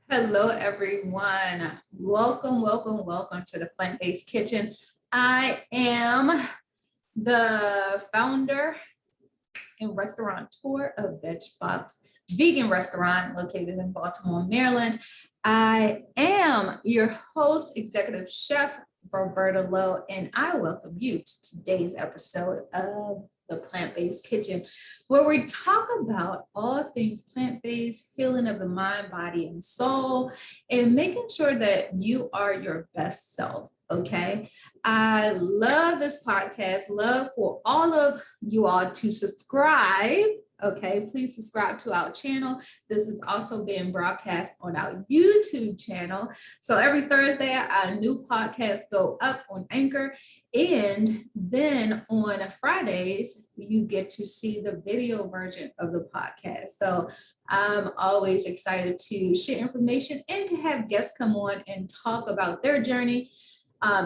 Hello, everyone. Welcome to the Plant-Based Kitchen. I am the founder and restaurateur of VegBox Vegan Restaurant located in Baltimore, Maryland. I am your host, executive chef Roberta Lowe, and I welcome you to today's episode of the Plant-Based Kitchen, where we talk about all things plant-based, healing of the mind, body, and soul, and making sure that you are your best self. Okay. I love this podcast. Love for all of you all to subscribe. Okay, please subscribe to our channel. This is also being broadcast on our YouTube channel. So every Thursday, our new podcasts go up on Anchor. And then on Fridays, you get to see the video version of the podcast. So I'm always excited to share information and to have guests come on and talk about their journey.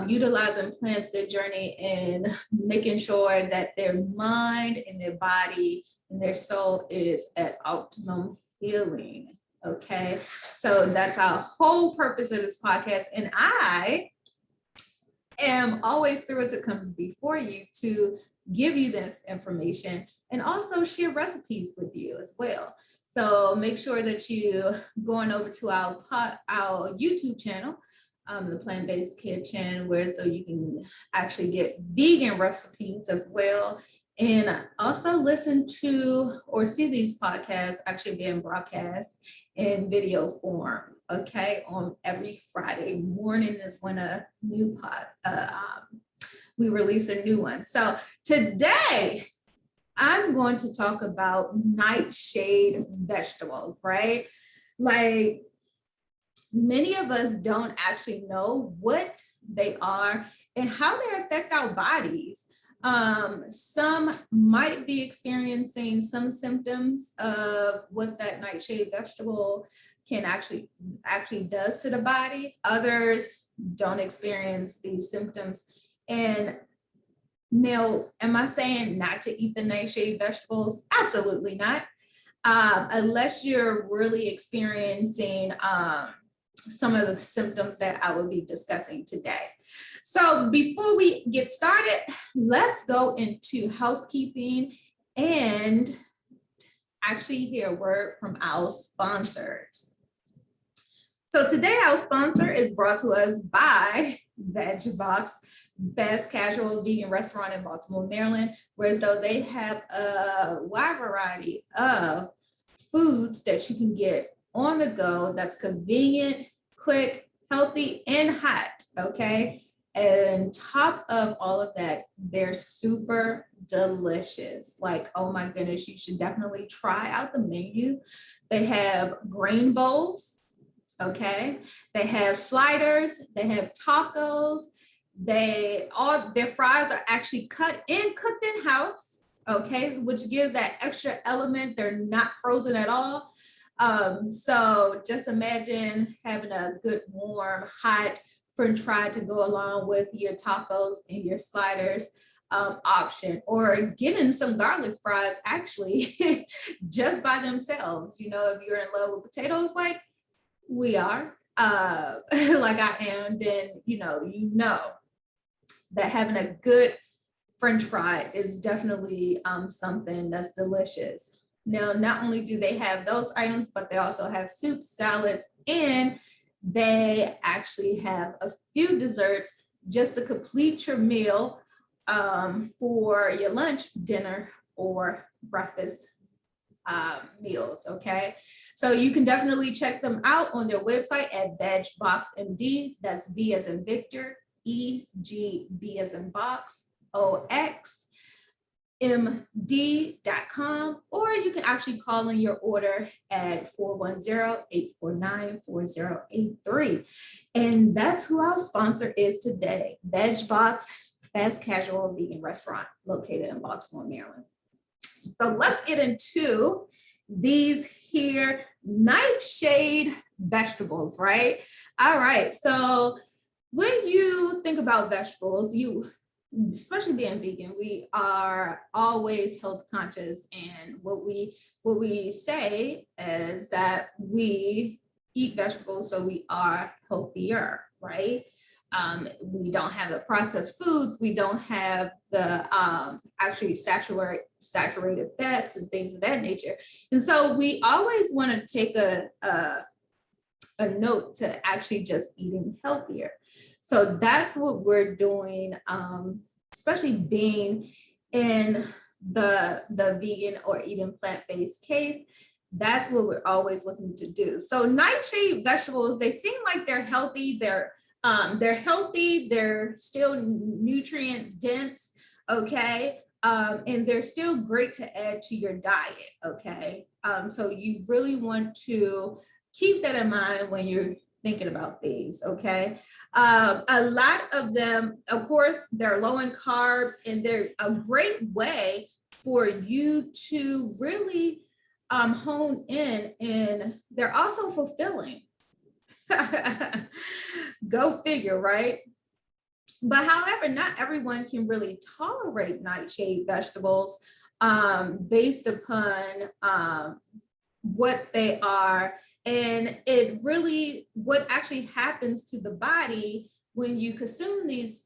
Utilizing plants, their journey, and making sure that their mind and their body and their soul is at optimum healing. Okay, so that's our whole purpose of this podcast. And I am always thrilled to come before you to give you this information and also share recipes with you as well. So make sure that you going over to our YouTube channel, the Plant-Based Kitchen, where so you can actually get vegan recipes as well. And also listen to or see these podcasts actually being broadcast in video form. Okay, on every Friday morning is when a new we release a new one. So today I'm going to talk about nightshade vegetables, right? Like, many of us don't actually know what they are and how they affect our bodies. Some might be experiencing some symptoms of what that nightshade vegetable can actually does to the body. Others don't experience these symptoms. And now, am I saying not to eat the nightshade vegetables? Absolutely not. Unless you're really experiencing some of the symptoms that I will be discussing today. So before we get started, let's go into housekeeping and actually hear a word from our sponsors. So today our sponsor is brought to us by VegBox, best casual vegan restaurant in Baltimore, Maryland, where so they have a wide variety of foods that you can get on the go that's convenient, quick, healthy, and hot, okay? And top of all of that, they're super delicious. Like, oh my goodness, you should definitely try out the menu. They have grain bowls, okay? They have sliders, they have tacos, all their fries are actually cut and cooked in house, okay, which gives that extra element. They're not frozen at all. So just imagine having a good, warm, hot French fry to go along with your tacos and your sliders option, or getting some garlic fries actually just by themselves. You know, if you're in love with potatoes like we are, like I am, then you know that having a good French fry is definitely something that's delicious. Now, not only do they have those items, but they also have soups, salads, and they actually have a few desserts just to complete your meal for your lunch, dinner, or breakfast meals, okay? So you can definitely check them out on their website at VegBoxMD. That's V as in Victor, EGB as in box, OXMD.com, or you can actually call in your order at 410-849-4083. And that's who our sponsor is today, VegBox, fast casual vegan restaurant located in Baltimore, Maryland. So let's get into these here nightshade vegetables, right? All right, so when you think about vegetables, especially being vegan, we are always health conscious, and what we say is that we eat vegetables, so we are healthier, right? We don't have the processed foods. We don't have the actually saturated fats and things of that nature. And so we always want to take a note to actually just eating healthier. So that's what we're doing, especially being in the vegan or even plant-based case. That's what we're always looking to do. So nightshade vegetables, they seem like they're healthy. They're healthy. They're still nutrient dense. Okay. And they're still great to add to your diet. Okay. So you really want to keep that in mind when you're thinking about these. Okay. A lot of them, of course, they're low in carbs, and they're a great way for you to really hone in, and they're also fulfilling. Go figure, right? But however, not everyone can really tolerate nightshade vegetables based upon what they are. And it really, what actually happens to the body when you consume these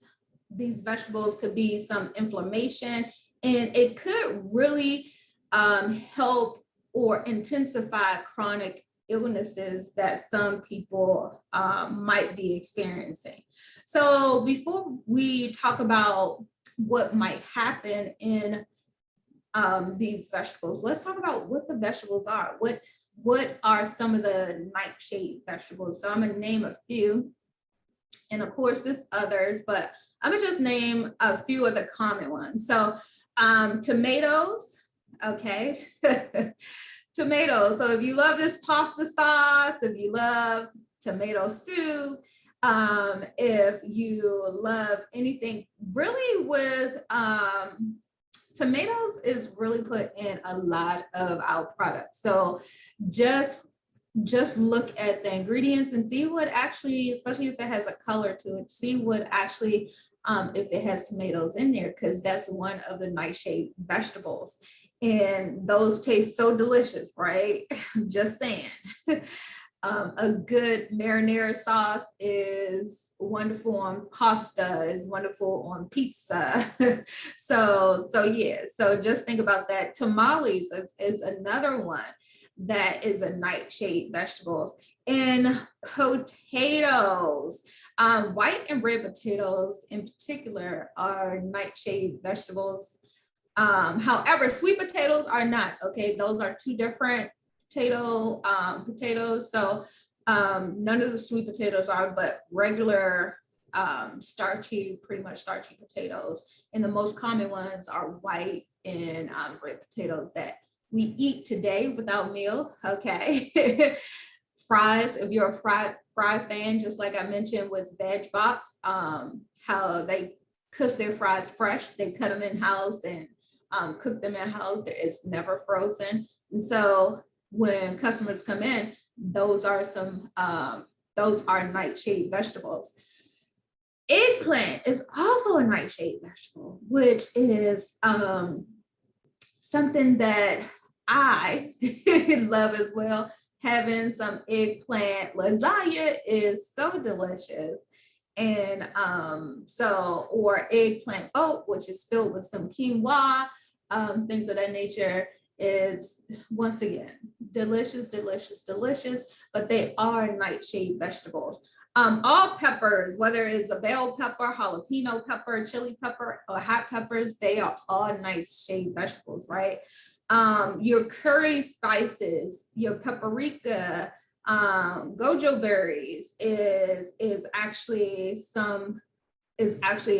vegetables could be some inflammation, and it could really help or intensify chronic illnesses that some people might be experiencing. So before we talk about what might happen in these vegetables, let's talk about what the vegetables are. What are some of the nightshade vegetables? So I'm gonna name a few, and of course there's others, but I'm gonna just name a few of the common ones. So tomatoes, okay. Tomatoes. So if you love this pasta sauce, if you love tomato soup, if you love anything really with tomatoes is really put in a lot of our products. So just look at the ingredients and see what actually, especially if it has a color to it, see what actually if it has tomatoes in there, because that's one of the nightshade vegetables. And those taste so delicious, right? Just saying. A good marinara sauce is wonderful on pasta, is wonderful on pizza. So yeah, so just think about that. Tamales is another one that is a nightshade vegetables. And potatoes, white and red potatoes in particular are nightshade vegetables. However, sweet potatoes are not. Okay, those are two different potatoes. So none of the sweet potatoes are, but regular pretty much starchy potatoes. And the most common ones are white and red potatoes that we eat today without meal. Okay. Fries, if you're a fry fan, just like I mentioned with Veg Box, how they cook their fries fresh. They cut them in house and cook them in house. It's never frozen. And so when customers come in, those are nightshade vegetables. Eggplant is also a nightshade vegetable, which is something that I love as well. Having some eggplant lasagna is so delicious. And or eggplant boat, which is filled with some quinoa, things of that nature. Is once again delicious, but they are nightshade vegetables. All peppers, whether it's a bell pepper, jalapeno pepper, chili pepper, or hot peppers, they are all nightshade vegetables, right? Your curry spices, your paprika, gojo berries is actually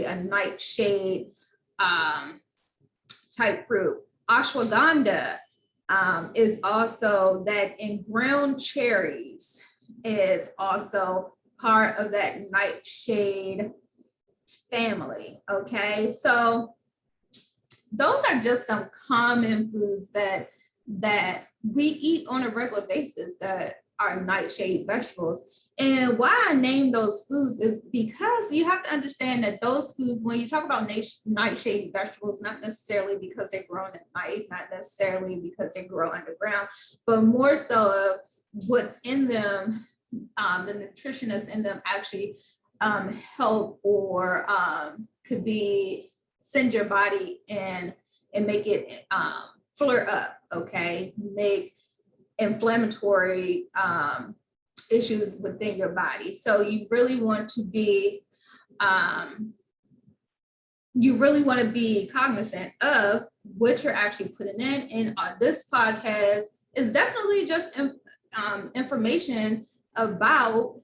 a nightshade type fruit. Ashwagandha is also that, and ground cherries is also part of that nightshade family. Okay, so those are just some common foods that we eat on a regular basis that are nightshade vegetables. And why I name those foods is because you have to understand that those foods, when you talk about nightshade vegetables, not necessarily because they're grown at night, not necessarily because they grow underground, but more so of what's in them the nutritionists in them actually help or could be send your body and make it flare up, okay? Make inflammatory issues within your body. So you really want to be cognizant of what you're actually putting in. And this podcast is definitely just information about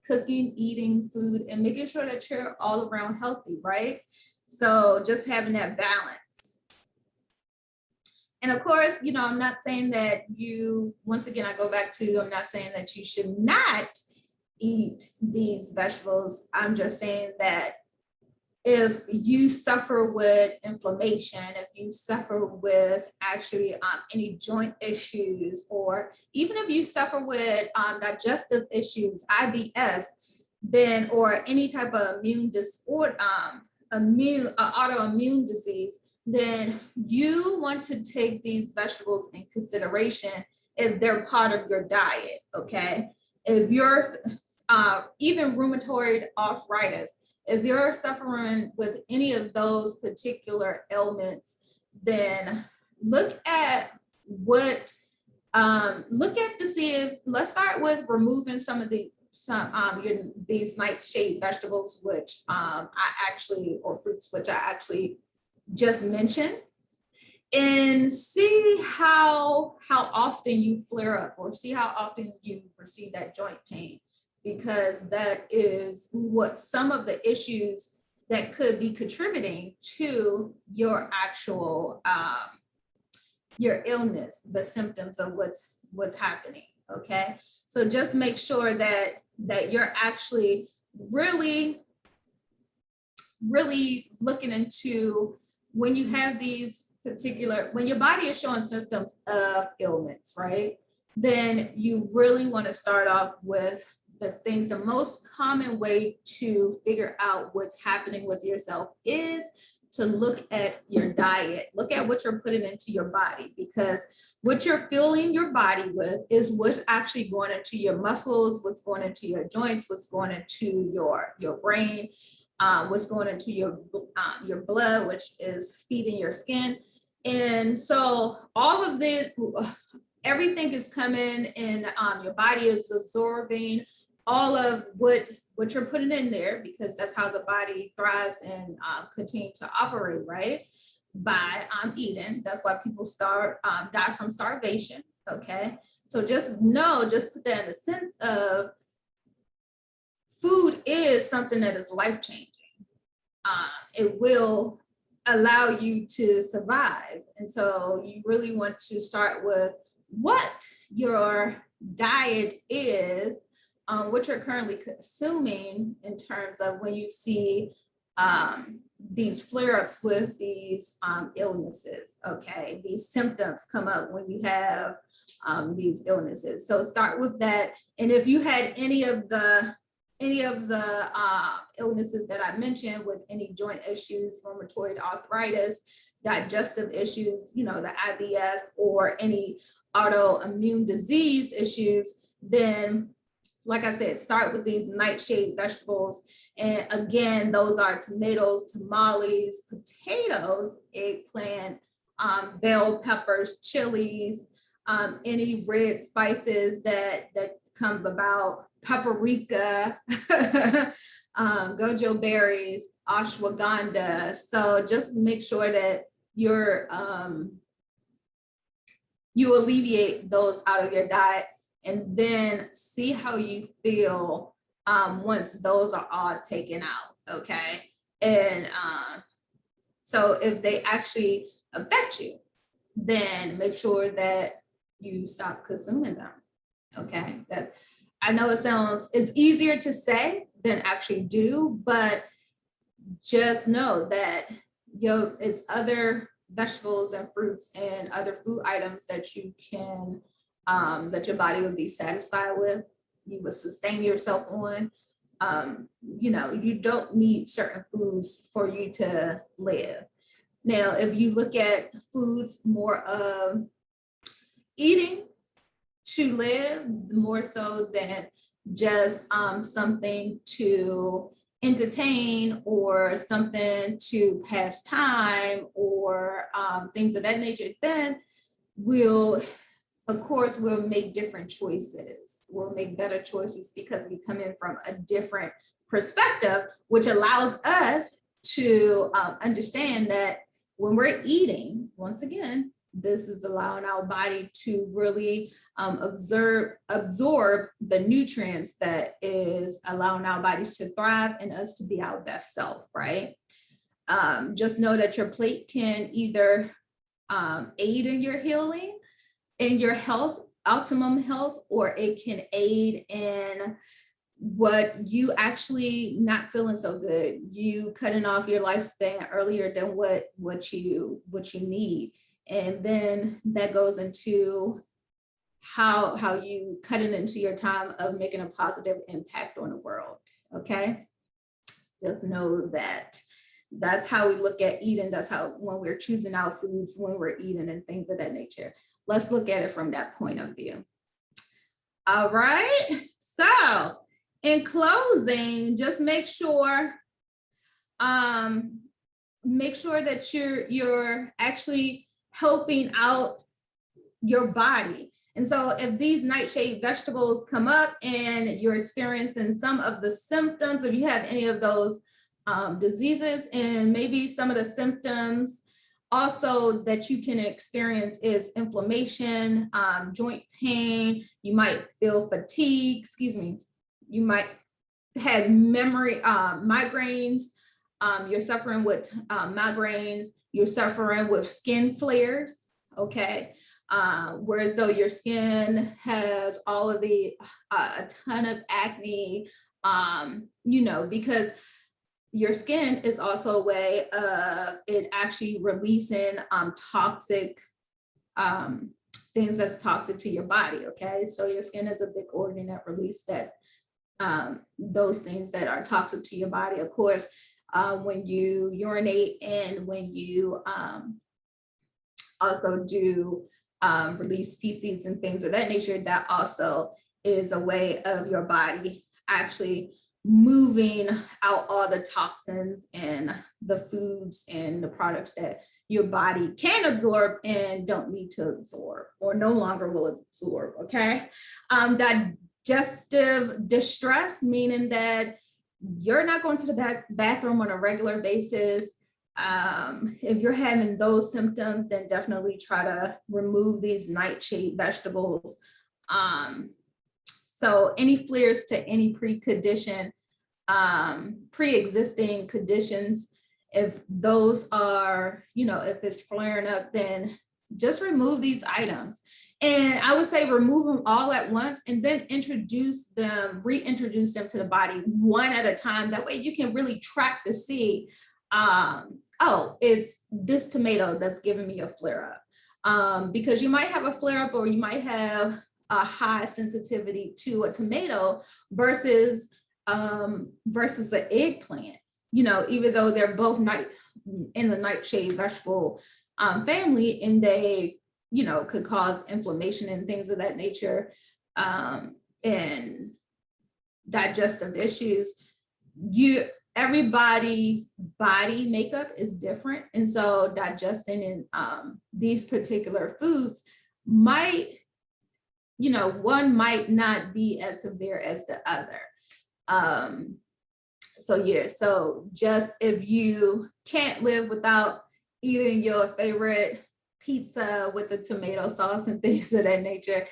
cooking, eating food, and making sure that you're all around healthy, right? So just having that balance. And of course, you know, I'm not saying that once again, I go back to, I'm not saying that you should not eat these vegetables. I'm just saying that if you suffer with inflammation, if you suffer with actually any joint issues, or even if you suffer with digestive issues, IBS, then, or any type of immune disorder, autoimmune disease, then you want to take these vegetables in consideration if they're part of your diet, okay? If you're even rheumatoid arthritis, if you're suffering with any of those particular ailments, then look at to see if, let's start with removing some of these nightshade vegetables, which or fruits, which I actually just mentioned, and see how often you flare up, or see how often you receive that joint pain, because that is what some of the issues that could be contributing to your actual your illness, the symptoms of what's happening. Okay, so just make sure that you're actually really looking into, when you have these when your body is showing symptoms of ailments, right? Then you really want to start off with the most common way to figure out what's happening with yourself is to look at your diet, look at what you're putting into your body, because what you're filling your body with is what's actually going into your muscles, what's going into your joints, what's going into your brain, what's going into your blood, which is feeding your skin. And so all of this, everything is coming and your body is absorbing all of what you're putting in there, because that's how the body thrives and continue to operate, right? By eating. That's why people die from starvation. Okay, so just put that in the sense of food is something that is life-changing. It will allow you to survive. And so you really want to start with what your diet is, what you're currently consuming, in terms of when you see these flare-ups with these illnesses, okay? These symptoms come up when you have these illnesses. So start with that. And if you had any of the illnesses that I mentioned, with any joint issues, rheumatoid arthritis, digestive issues, you know, the IBS, or any autoimmune disease issues, then, like I said, start with these nightshade vegetables. And again, those are tomatoes, tamales, potatoes, eggplant, bell peppers, chilies, any red spices that come about, paprika, gojo berries, ashwagandha. So just make sure that you alleviate those out of your diet, and then see how you feel once those are all taken out, okay? And so if they actually affect you, then make sure that you stop consuming them, okay? I know it's easier to say than actually do, but just know that it's other vegetables and fruits and other food items that you can, that your body would be satisfied with, you would sustain yourself on. You know, you don't need certain foods for you to live. Now, if you look at foods more of eating to live more so than just something to entertain or something to pass time or things of that nature, then we'll, of course, we'll make different choices. We'll make better choices because we come in from a different perspective, which allows us to understand that when we're eating, once again, this is allowing our body to really absorb the nutrients that is allowing our bodies to thrive and us to be our best self, right? Just know that your plate can either aid in your healing, in your health, optimum health, or it can aid in what you actually not feeling so good, you cutting off your lifespan earlier than what you need. And then that goes into how you cut it into your time of making a positive impact on the world. Okay, just know that that's how we look at eating. That's how, when we're choosing our foods, when we're eating and things of that nature. Let's look at it from that point of view. All right, so in closing, just make sure that you're actually helping out your body. And so if these nightshade vegetables come up and you're experiencing some of the symptoms, if you have any of those diseases, and maybe some of the symptoms also that you can experience is inflammation, joint pain, you might feel fatigue, you might have migraines, you're suffering with migraines, you're suffering with skin flares, okay? Whereas though your skin has all of the, a ton of acne, because your skin is also a way of it actually releasing toxic things that's toxic to your body, okay? So your skin is a big organ that releases that those things that are toxic to your body. Of course, when you urinate and when you also do release feces and things of that nature, that also is a way of your body actually moving out all the toxins and the foods and the products that your body can absorb and don't need to absorb or no longer will absorb, okay? Digestive distress, meaning that you're not going to the bathroom on a regular basis. If you're having those symptoms, then definitely try to remove these nightshade vegetables. So any flares to any pre-existing conditions, if those are, if it's flaring up, then just remove these items. And I would say remove them all at once and then reintroduce them to the body one at a time. That way you can really track to see, oh, it's this tomato that's giving me a flare up. Because you might have a flare up or you might have a high sensitivity to a tomato versus the eggplant, even though they're both in the nightshade vegetable family, and they, could cause inflammation and things of that nature, and digestive issues. Everybody's body makeup is different. And so digesting in these particular foods might, one might not be as severe as the other. So just if you can't live without eating your favorite pizza with the tomato sauce and things of that nature,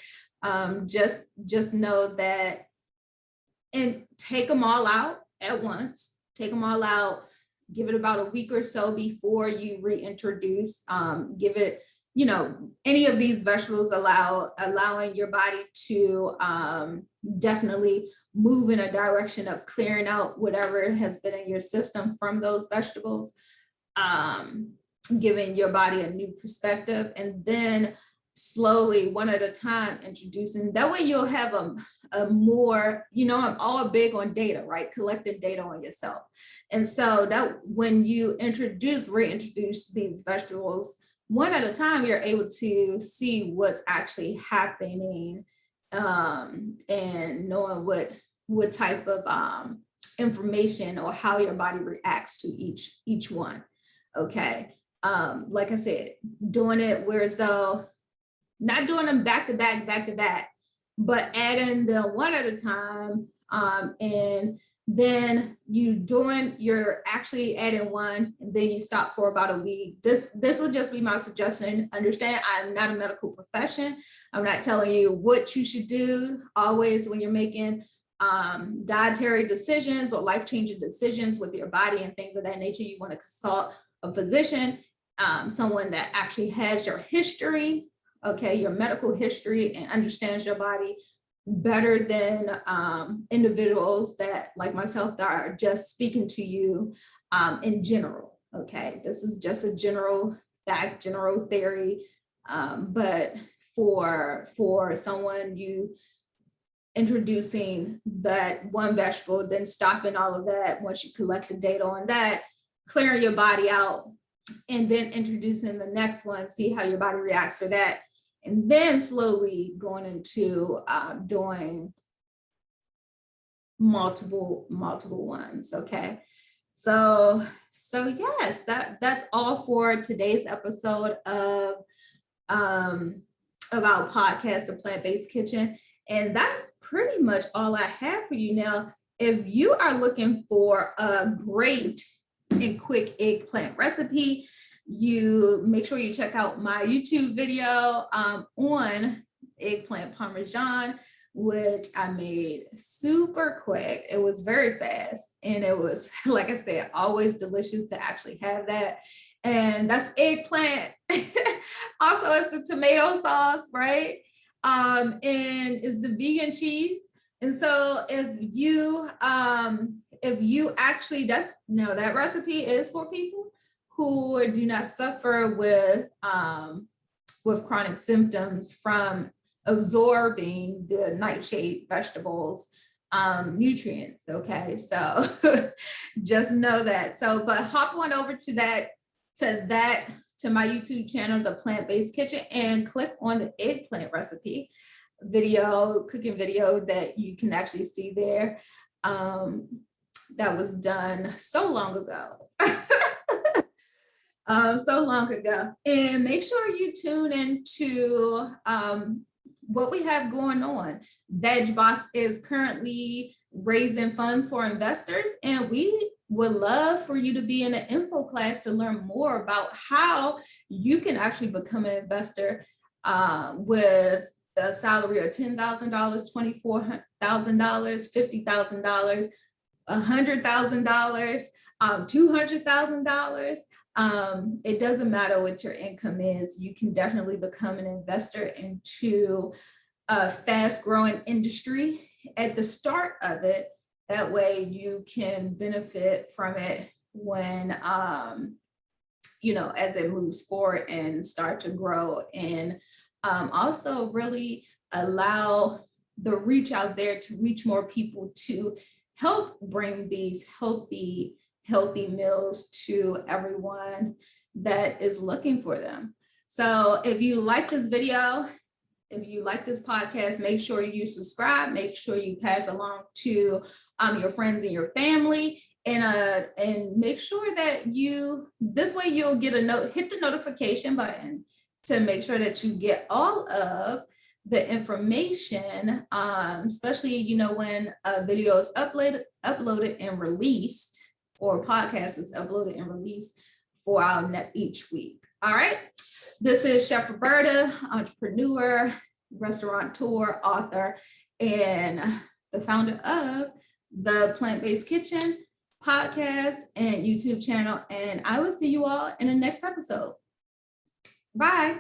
just know that, and take them all out at once. Take them all out, give it about a week or so before you reintroduce, give it, any of these vegetables allowing your body to definitely move in a direction of clearing out whatever has been in your system from those vegetables, giving your body a new perspective, and then slowly, one at a time, introducing. That way you'll have a more, I'm all big on data, right? Collecting data on yourself. And so that when you reintroduce these vegetables one at a time, you're able to see what's actually happening and knowing what type of information or how your body reacts to each one. Okay. Like I said, doing it where as though not doing them back to back, but adding them one at a time. And then you're actually adding one, and then you stop for about a week. This will just be my suggestion. Understand, I'm not a medical profession. I'm not telling you what you should do. Always when you're making dietary decisions or life-changing decisions with your body and things of that nature, you want to consult a physician, someone that actually has your history, okay, your medical history, and understands your body better than individuals that, like myself, that are just speaking to you in general. Okay, this is just a general fact, general theory, but for someone, you introducing that one vegetable, then stopping all of that once you collect the data on that, clearing your body out, and then introducing the next one, see how your body reacts for that, and then slowly going into doing multiple ones. Okay, so yes, that's all for today's episode of our podcast, The Plant-Based Kitchen, and that's pretty much all I have for you. Now, if you are looking for a great and quick eggplant recipe, you make sure you check out my YouTube video on eggplant parmesan, which I made super quick. It was very fast, and it was, like I said, always delicious to actually have that. And that's eggplant. Also, it's the tomato sauce, right? And it's the vegan cheese. And so if you actually, that recipe is for people who do not suffer with chronic symptoms from absorbing the nightshade vegetables nutrients. Okay, so just know that. So, but hop on over to my YouTube channel, The Plant-Based Kitchen, and click on the eggplant recipe cooking video that you can actually see there. That was done so long ago. So long ago. And make sure you tune into what we have going on. VegBox is currently raising funds for investors, and we would love for you to be in an info class to learn more about how you can actually become an investor with a salary of $10,000, $24,000, $50,000, $100,000, $200,000. It doesn't matter what your income is. You can definitely become an investor into a fast-growing industry at the start of it. That way you can benefit from it when, as it moves forward and start to grow, and also really allow the reach out there to reach more people to help bring these healthy meals to everyone that is looking for them. So if you like this video, if you like this podcast, make sure you subscribe, make sure you pass along to your friends and your family, and make sure that this way you'll get hit the notification button to make sure that you get all of the information, especially, when a video is uploaded and released, or a podcast is uploaded and released for our each week. All right. This is Chef Roberta, entrepreneur, restaurateur, author, and the founder of the Plant-Based Kitchen podcast and YouTube channel. And I will see you all in the next episode. Bye.